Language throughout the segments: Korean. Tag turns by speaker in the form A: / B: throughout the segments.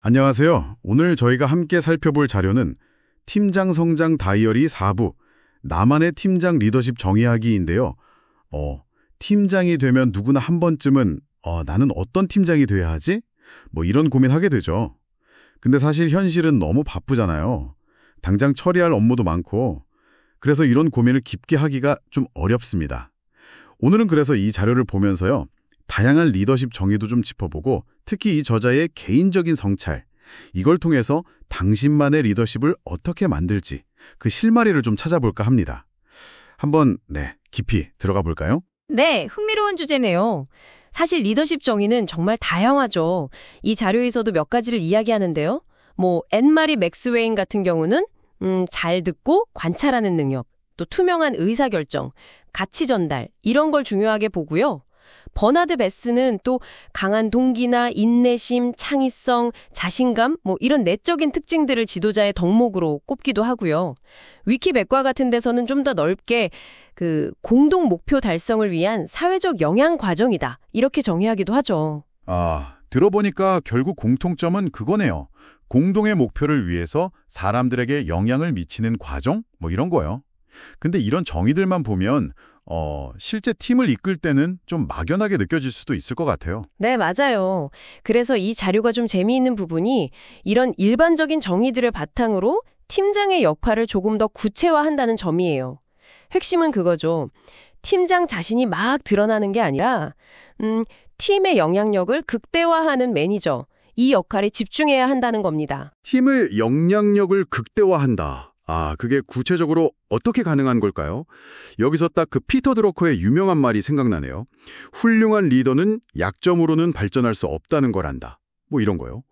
A: 안녕하세요. 오늘 저희가 함께 살펴볼 자료는 팀장 성장 다이어리 4부, 나만의 팀장 리더십 정의하기인데요. 팀장이 되면 누구나 한 번쯤은 나는 어떤 팀장이 돼야 하지? 이런 고민하게 되죠. 근데 사실 현실은 너무 바쁘잖아요. 당장 처리할 업무도 많고, 그래서 이런 고민을 깊게 하기가 좀 어렵습니다. 오늘은 그래서 이 자료를 보면서요. 다양한 리더십 정의도 좀 짚어보고 특히 이 저자의 개인적인 성찰, 이걸 통해서 당신만의 리더십을 어떻게 만들지 그 실마리를 좀 찾아볼까 합니다. 한번 깊이 들어가 볼까요?
B: 네, 흥미로운 주제네요. 사실 리더십 정의는 정말 다양하죠. 이 자료에서도 몇 가지를 이야기하는데요. 앤마리 맥스웨인 같은 경우는 잘 듣고 관찰하는 능력, 또 투명한 의사결정, 가치 전달 이런 걸 중요하게 보고요. 버나드 베스는 또 강한 동기나 인내심, 창의성, 자신감 이런 내적인 특징들을 지도자의 덕목으로 꼽기도 하고요. 위키백과 같은 데서는 좀 더 넓게 공동 목표 달성을 위한 사회적 영향 과정이다 이렇게 정의하기도 하죠.
C: 들어보니까 결국 공통점은 그거네요. 공동의 목표를 위해서 사람들에게 영향을 미치는 과정? 이런 거요. 근데 이런 정의들만 보면 실제 팀을 이끌 때는 좀 막연하게 느껴질 수도 있을 것 같아요.
B: 네, 맞아요. 그래서 이 자료가 좀 재미있는 부분이 이런 일반적인 정의들을 바탕으로 팀장의 역할을 조금 더 구체화한다는 점이에요. 핵심은 그거죠. 팀장 자신이 막 드러나는 게 아니라 팀의 영향력을 극대화하는 매니저, 이 역할에 집중해야 한다는 겁니다.
A: 팀의 영향력을 극대화한다. 그게 구체적으로 어떻게 가능한 걸까요? 여기서 딱 그 피터 드러커의 유명한 말이 생각나네요. 훌륭한 리더는 약점으로는 발전할 수 없다는 거란다. 이런 거요.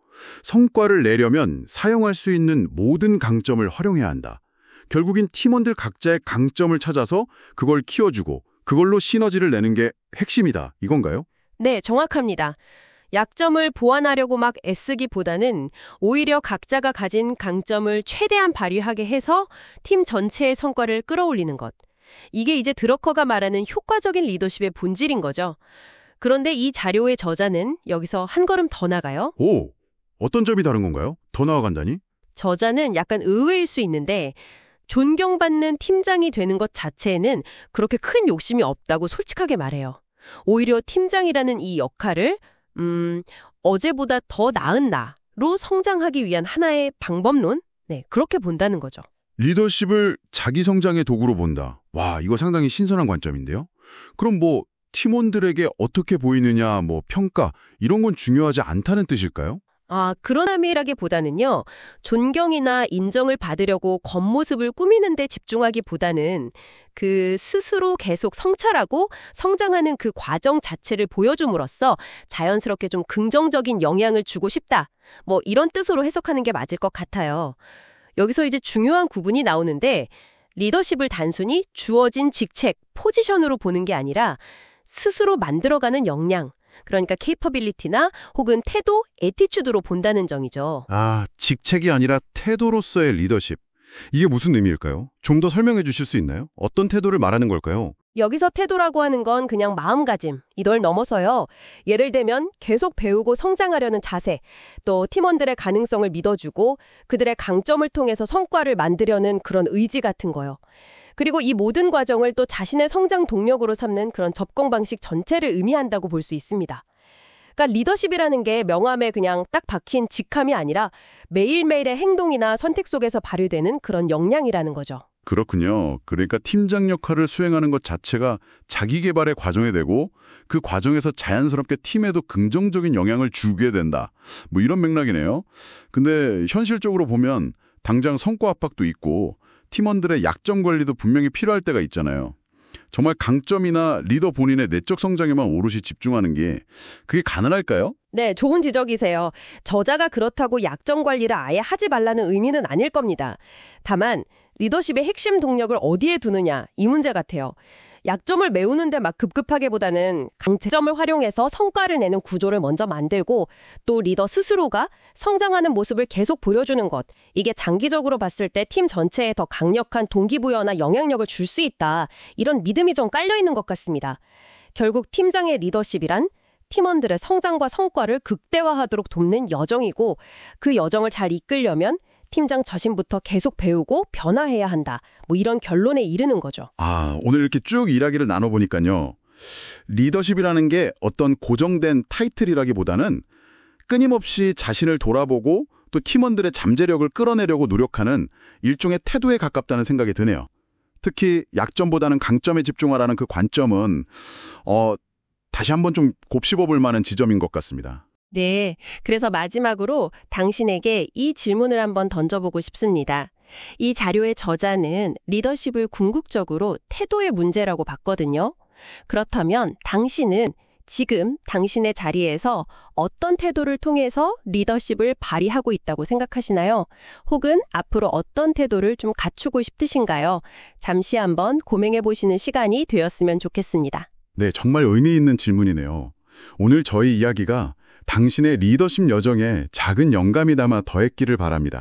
A: 성과를 내려면 사용할 수 있는 모든 강점을 활용해야 한다. 결국엔 팀원들 각자의 강점을 찾아서 그걸 키워주고 그걸로 시너지를 내는 게 핵심이다. 이건가요?
B: 네, 정확합니다. 약점을 보완하려고 막 애쓰기보다는 오히려 각자가 가진 강점을 최대한 발휘하게 해서 팀 전체의 성과를 끌어올리는 것. 이게 이제 드러커가 말하는 효과적인 리더십의 본질인 거죠. 그런데 이 자료의 저자는 여기서 한 걸음 더 나가요.
A: 어떤 점이 다른 건가요? 더 나아간다니?
B: 저자는 약간 의외일 수 있는데 존경받는 팀장이 되는 것 자체에는 그렇게 큰 욕심이 없다고 솔직하게 말해요. 오히려 팀장이라는 이 역할을 어제보다 더 나은 나로 성장하기 위한 하나의 방법론? 그렇게 본다는 거죠.
A: 리더십을 자기 성장의 도구로 본다. 와, 이거 상당히 신선한 관점인데요. 그럼 팀원들에게 어떻게 보이느냐, 평가 이런 건 중요하지 않다는 뜻일까요?
B: 그런 의미라기보다는요. 존경이나 인정을 받으려고 겉모습을 꾸미는 데 집중하기보다는 스스로 계속 성찰하고 성장하는 그 과정 자체를 보여줌으로써 자연스럽게 좀 긍정적인 영향을 주고 싶다. 이런 뜻으로 해석하는 게 맞을 것 같아요. 여기서 이제 중요한 구분이 나오는데 리더십을 단순히 주어진 직책, 포지션으로 보는 게 아니라 스스로 만들어가는 역량, 그러니까 케이퍼빌리티나 혹은 태도, 애티튜드로 본다는 점이죠.
A: 직책이 아니라 태도로서의 리더십. 이게 무슨 의미일까요? 좀 더 설명해 주실 수 있나요? 어떤 태도를 말하는 걸까요?
B: 여기서 태도라고 하는 건 그냥 마음가짐, 이걸 넘어서요. 예를 들면 계속 배우고 성장하려는 자세, 또 팀원들의 가능성을 믿어주고 그들의 강점을 통해서 성과를 만들려는 그런 의지 같은 거요. 그리고 이 모든 과정을 또 자신의 성장 동력으로 삼는 그런 접근 방식 전체를 의미한다고 볼 수 있습니다. 그러니까 리더십이라는 게 명함에 그냥 딱 박힌 직함이 아니라 매일매일의 행동이나 선택 속에서 발휘되는 그런 역량이라는 거죠.
A: 그렇군요. 그러니까 팀장 역할을 수행하는 것 자체가 자기 개발의 과정이 되고 그 과정에서 자연스럽게 팀에도 긍정적인 영향을 주게 된다. 이런 맥락이네요. 근데 현실적으로 보면 당장 성과 압박도 있고 팀원들의 약점 관리도 분명히 필요할 때가 있잖아요. 정말 강점이나 리더 본인의 내적 성장에만 오롯이 집중하는 게 그게 가능할까요?
B: 네, 좋은 지적이세요. 저자가 그렇다고 약점 관리를 아예 하지 말라는 의미는 아닐 겁니다. 다만 리더십의 핵심 동력을 어디에 두느냐 이 문제 같아요. 약점을 메우는데 막 급급하기보다는 강점을 활용해서 성과를 내는 구조를 먼저 만들고 또 리더 스스로가 성장하는 모습을 계속 보여주는 것. 이게 장기적으로 봤을 때 팀 전체에 더 강력한 동기부여나 영향력을 줄 수 있다. 이런 믿음이 좀 깔려 있는 것 같습니다. 결국 팀장의 리더십이란 팀원들의 성장과 성과를 극대화하도록 돕는 여정이고 그 여정을 잘 이끌려면 팀장 자신부터 계속 배우고 변화해야 한다. 뭐 이런 결론에 이르는 거죠.
C: 오늘 이렇게 쭉 이야기를 나눠보니까요. 리더십이라는 게 어떤 고정된 타이틀이라기보다는 끊임없이 자신을 돌아보고 또 팀원들의 잠재력을 끌어내려고 노력하는 일종의 태도에 가깝다는 생각이 드네요. 특히 약점보다는 강점에 집중하라는 그 관점은 다시 한번 좀 곱씹어 볼 만한 지점인 것 같습니다.
B: 네, 그래서 마지막으로 당신에게 이 질문을 한번 던져보고 싶습니다. 이 자료의 저자는 리더십을 궁극적으로 태도의 문제라고 봤거든요. 그렇다면 당신은 지금 당신의 자리에서 어떤 태도를 통해서 리더십을 발휘하고 있다고 생각하시나요? 혹은 앞으로 어떤 태도를 좀 갖추고 싶으신가요? 잠시 한번 고민해 보시는 시간이 되었으면 좋겠습니다.
A: 네, 정말 의미 있는 질문이네요. 오늘 저희 이야기가 당신의 리더십 여정에 작은 영감이 담아 더했기를 바랍니다.